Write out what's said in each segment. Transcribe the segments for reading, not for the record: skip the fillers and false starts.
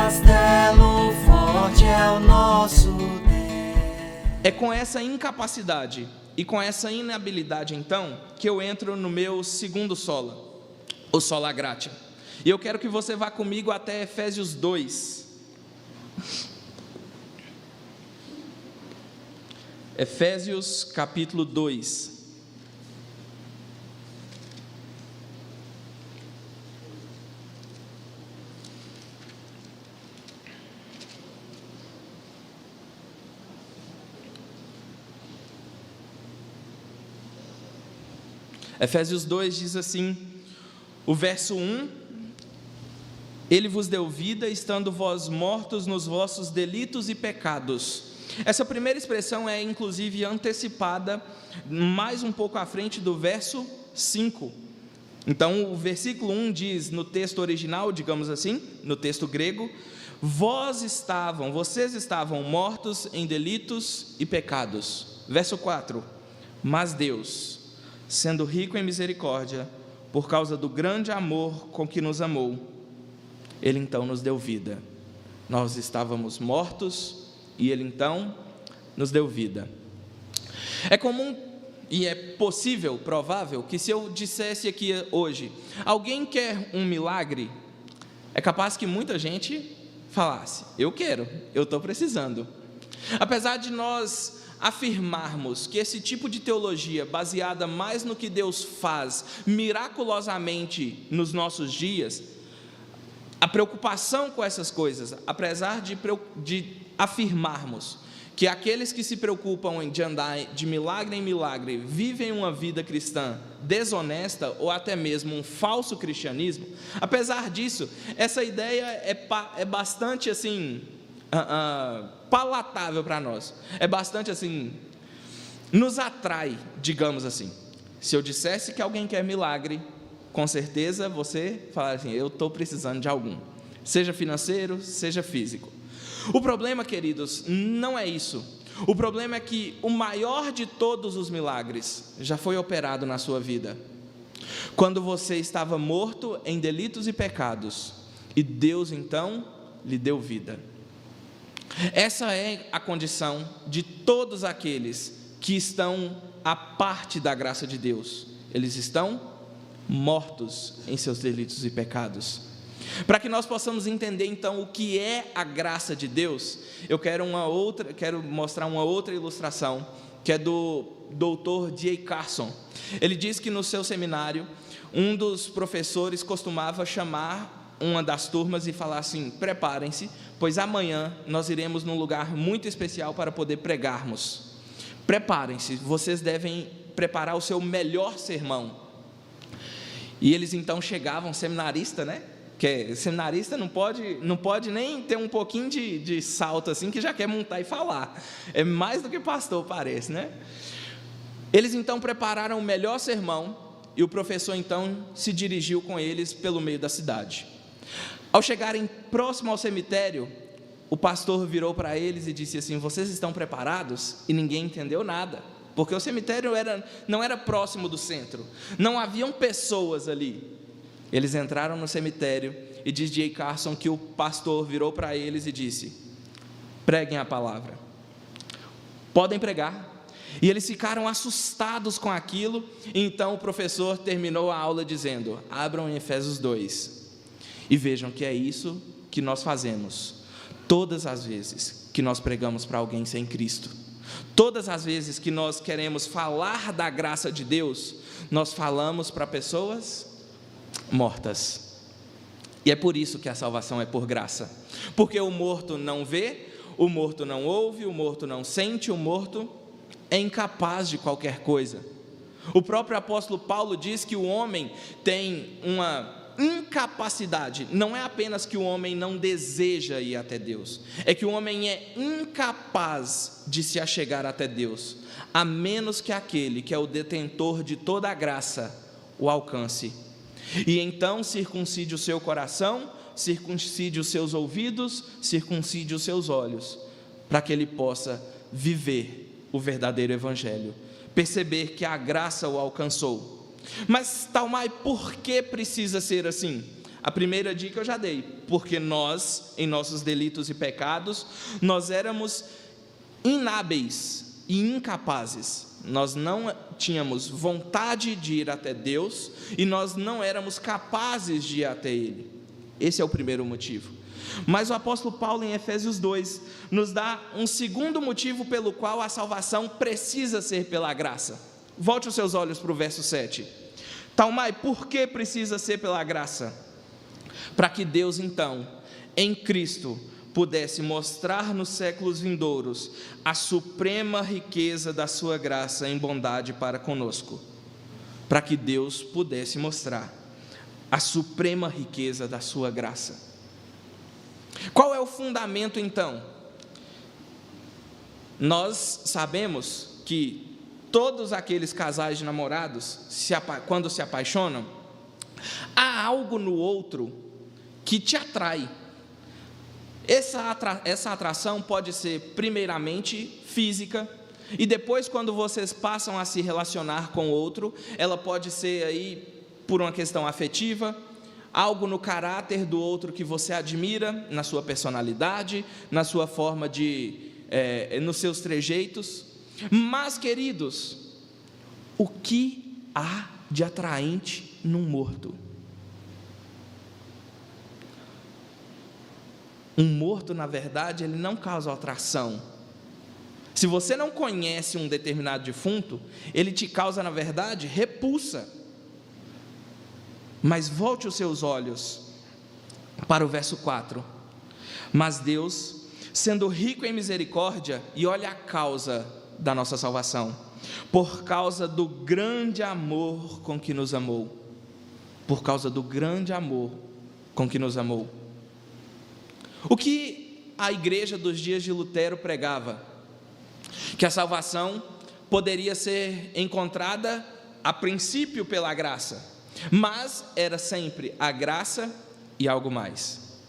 castelo forte é o nosso Deus. É com essa incapacidade e com essa inabilidade, então, que eu entro no meu segundo sola, o sola gratia. E eu quero que você vá comigo até Efésios 2. Efésios capítulo 2. Efésios 2 diz assim, o verso 1: Ele vos deu vida, estando vós mortos nos vossos delitos e pecados. Essa primeira expressão é inclusive antecipada mais um pouco à frente do verso 5. Então o versículo 1 diz, no texto original, digamos assim, no texto grego: vocês estavam mortos em delitos e pecados. Verso 4: Mas Deus, sendo rico em misericórdia, por causa do grande amor com que nos amou, Ele então nos deu vida. Nós estávamos mortos e Ele então nos deu vida. É comum e é possível, provável, que se eu dissesse aqui hoje, alguém quer um milagre, é capaz que muita gente falasse, eu quero, eu estou precisando. Apesar de nós afirmarmos que esse tipo de teologia, baseada mais no que Deus faz miraculosamente nos nossos dias, a preocupação com essas coisas, apesar de afirmarmos que aqueles que se preocupam de andar de milagre em milagre vivem uma vida cristã desonesta ou até mesmo um falso cristianismo, apesar disso, essa ideia é bastante assim palatável para nós, é bastante assim, nos atrai, digamos assim. Se eu dissesse que alguém quer milagre, com certeza você falaria assim, eu estou precisando de algum, seja financeiro, seja físico. O problema, queridos, não é isso. O problema é que o maior de todos os milagres já foi operado na sua vida, quando você estava morto em delitos e pecados, e Deus então lhe deu vida. Essa é a condição de todos aqueles que estão à parte da graça de Deus. Eles estão mortos em seus delitos e pecados. Para que nós possamos entender então o que é a graça de Deus, eu quero mostrar uma outra ilustração, que é do Dr. D.A. Carson. Ele diz que no seu seminário, um dos professores costumava chamar uma das turmas e falar assim, preparem-se, pois amanhã nós iremos num lugar muito especial para poder pregarmos. Preparem-se, vocês devem preparar o seu melhor sermão. E eles então chegavam, seminarista, né? Que seminarista não pode nem ter um pouquinho de salto assim, que já quer montar e falar. É mais do que pastor, parece, né? Eles então prepararam o melhor sermão e o professor então se dirigiu com eles pelo meio da cidade. Ao chegarem próximo ao cemitério, o pastor virou para eles e disse assim, vocês estão preparados? E ninguém entendeu nada, porque o cemitério não era próximo do centro, não haviam pessoas ali. Eles entraram no cemitério e diz D.A. Carson que o pastor virou para eles e disse, preguem a palavra. Podem pregar. E eles ficaram assustados com aquilo, e então o professor terminou a aula dizendo, abram em Efésios 2, e vejam que é isso que nós fazemos, todas as vezes que nós pregamos para alguém sem Cristo, todas as vezes que nós queremos falar da graça de Deus, nós falamos para pessoas mortas. E é por isso que a salvação é por graça, porque o morto não vê, o morto não ouve, o morto não sente, o morto é incapaz de qualquer coisa. O próprio apóstolo Paulo diz que o homem tem uma incapacidade, não é apenas que o homem não deseja ir até Deus, é que o homem é incapaz de se achegar até Deus, a menos que aquele que é o detentor de toda a graça o alcance. E então circuncide o seu coração, circuncide os seus ouvidos, circuncide os seus olhos, para que ele possa viver o verdadeiro evangelho, perceber que a graça o alcançou. Mas, Talmai, por que precisa ser assim? A primeira dica eu já dei, porque nós, em nossos delitos e pecados, nós éramos inábeis e incapazes. Nós não tínhamos vontade de ir até Deus e nós não éramos capazes de ir até Ele. Esse é o primeiro motivo. Mas o apóstolo Paulo, em Efésios 2, nos dá um segundo motivo pelo qual a salvação precisa ser pela graça. Volte os seus olhos para o verso 7. Talmai, por que precisa ser pela graça? Para que Deus, então, em Cristo, pudesse mostrar nos séculos vindouros a suprema riqueza da sua graça em bondade para conosco. Para que Deus pudesse mostrar a suprema riqueza da sua graça. Qual é o fundamento, então? Nós sabemos que todos aqueles casais de namorados, quando se apaixonam, há algo no outro que te atrai. Essa atração pode ser primeiramente física, e depois, quando vocês passam a se relacionar com o outro, ela pode ser aí por uma questão afetiva, algo no caráter do outro que você admira, na sua personalidade, na sua forma nos seus trejeitos. Mas, queridos, o que há de atraente num morto? Um morto, na verdade, ele não causa atração. Se você não conhece um determinado defunto, ele te causa, na verdade, repulsa. Mas volte os seus olhos para o verso 4. Mas Deus, sendo rico em misericórdia, e olha a causa da nossa salvação, por causa do grande amor com que nos amou. Por causa do grande amor com que nos amou. O que a igreja dos dias de Lutero pregava? Que a salvação poderia ser encontrada a princípio pela graça, mas era sempre a graça e algo mais.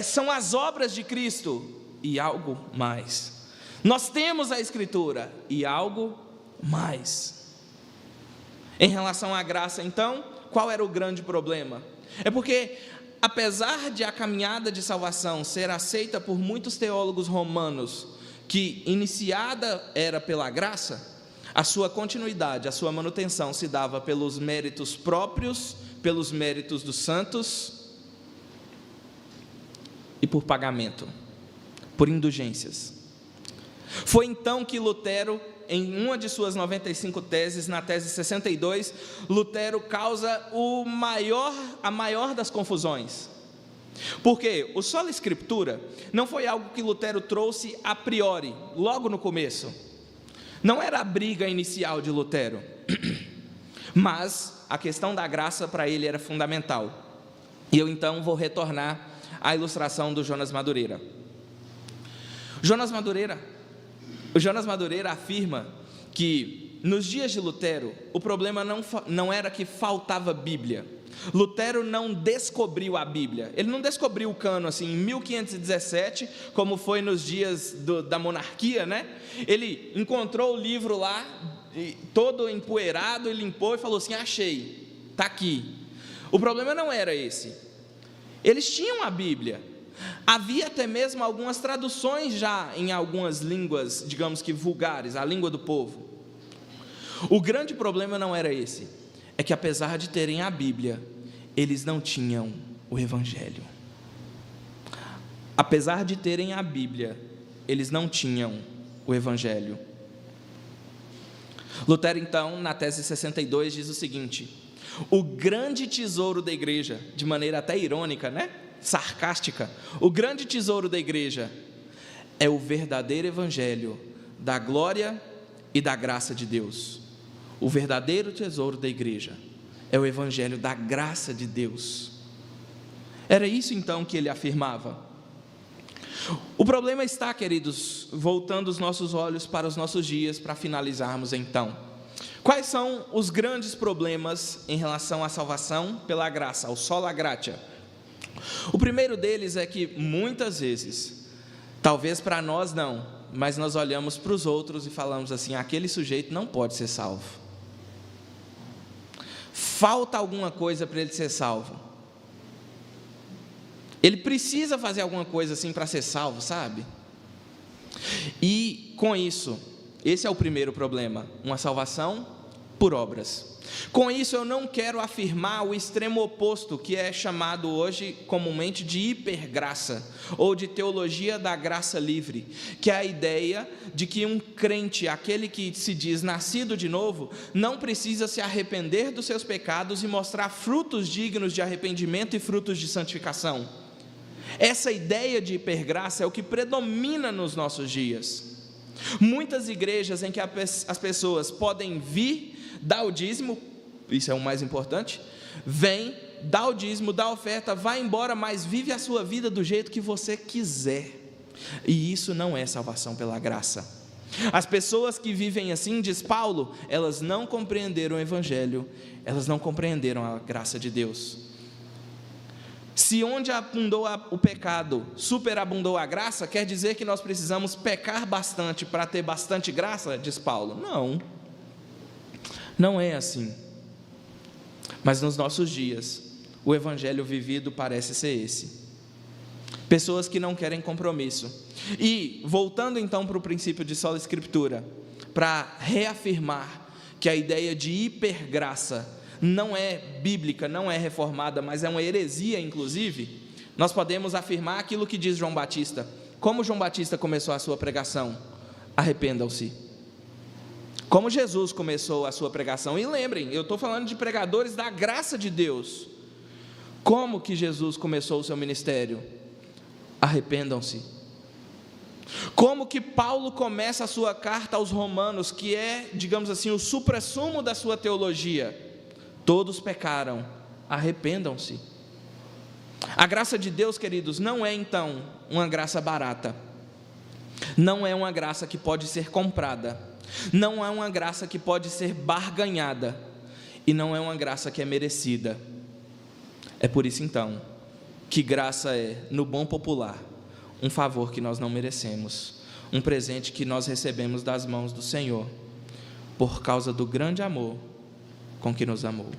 São as obras de Cristo e algo mais. Nós temos a Escritura e algo mais. Em relação à graça, então, qual era o grande problema? É porque, apesar de a caminhada de salvação ser aceita por muitos teólogos romanos, que iniciada era pela graça, a sua continuidade, a sua manutenção se dava pelos méritos próprios, pelos méritos dos santos e por pagamento, por indulgências. Foi então que Lutero, em uma de suas 95 teses, na tese 62, Lutero causa a maior das confusões. Porque o sola escritura não foi algo que Lutero trouxe a priori, logo no começo. Não era a briga inicial de Lutero, mas a questão da graça para ele era fundamental. E eu então vou retornar à ilustração do Jonas Madureira. O Jonas Madureira afirma que nos dias de Lutero o problema não era que faltava Bíblia. Lutero não descobriu a Bíblia, ele não descobriu o cano assim em 1517, como foi nos dias da monarquia, né? Ele encontrou o livro lá, todo empoeirado, e limpou e falou assim: achei, está aqui. O problema não era esse, eles tinham a Bíblia, havia até mesmo algumas traduções já em algumas línguas, digamos que vulgares, a língua do povo. O grande problema não era esse, é que apesar de terem a Bíblia, eles não tinham o Evangelho. Apesar de terem a Bíblia, eles não tinham o Evangelho. Lutero, então, na tese 62, diz o seguinte: o grande tesouro da igreja, de maneira até irônica, né? Sarcástica, o grande tesouro da igreja é o verdadeiro Evangelho da glória e da graça de Deus. O verdadeiro tesouro da igreja é o Evangelho da graça de Deus. Era isso então que ele afirmava. O problema está, queridos, voltando os nossos olhos para os nossos dias, para finalizarmos então. Quais são os grandes problemas em relação à salvação pela graça, ao sola gratia? O primeiro deles é que muitas vezes, talvez para nós não, mas nós olhamos para os outros e falamos assim: aquele sujeito não pode ser salvo. Falta alguma coisa para ele ser salvo. Ele precisa fazer alguma coisa assim para ser salvo, sabe? E com isso, esse é o primeiro problema, uma salvação por obras. Com isso eu não quero afirmar o extremo oposto, que é chamado hoje comumente de hipergraça, ou de teologia da graça livre, que é a ideia de que um crente, aquele que se diz nascido de novo, não precisa se arrepender dos seus pecados e mostrar frutos dignos de arrependimento e frutos de santificação. Essa ideia de hipergraça é o que predomina nos nossos dias. Muitas igrejas em que as pessoas podem vir, dar o dízimo, isso é o mais importante, vem, dá o dízimo, dá a oferta, vai embora, mas vive a sua vida do jeito que você quiser, e isso não é salvação pela graça. As pessoas que vivem assim, diz Paulo, elas não compreenderam o Evangelho, elas não compreenderam a graça de Deus. Se onde abundou o pecado, superabundou a graça, quer dizer que nós precisamos pecar bastante para ter bastante graça, diz Paulo? Não, não é assim. Mas nos nossos dias, o evangelho vivido parece ser esse. Pessoas que não querem compromisso. E, voltando então para o princípio de sola escritura, para reafirmar que a ideia de hipergraça não é bíblica, não é reformada, mas é uma heresia inclusive, nós podemos afirmar aquilo que diz João Batista. Como João Batista começou a sua pregação? Arrependam-se. Como Jesus começou a sua pregação? E lembrem, eu estou falando de pregadores da graça de Deus. Como que Jesus começou o seu ministério? Arrependam-se. Como que Paulo começa a sua carta aos Romanos, que é, digamos assim, o suprassumo da sua teologia? Todos pecaram, arrependam-se. A graça de Deus, queridos, não é então uma graça barata, não é uma graça que pode ser comprada, não é uma graça que pode ser barganhada, e não é uma graça que é merecida. É por isso então que graça é, no bom popular, um favor que nós não merecemos, um presente que nós recebemos das mãos do Senhor, por causa do grande amor com que nos amou.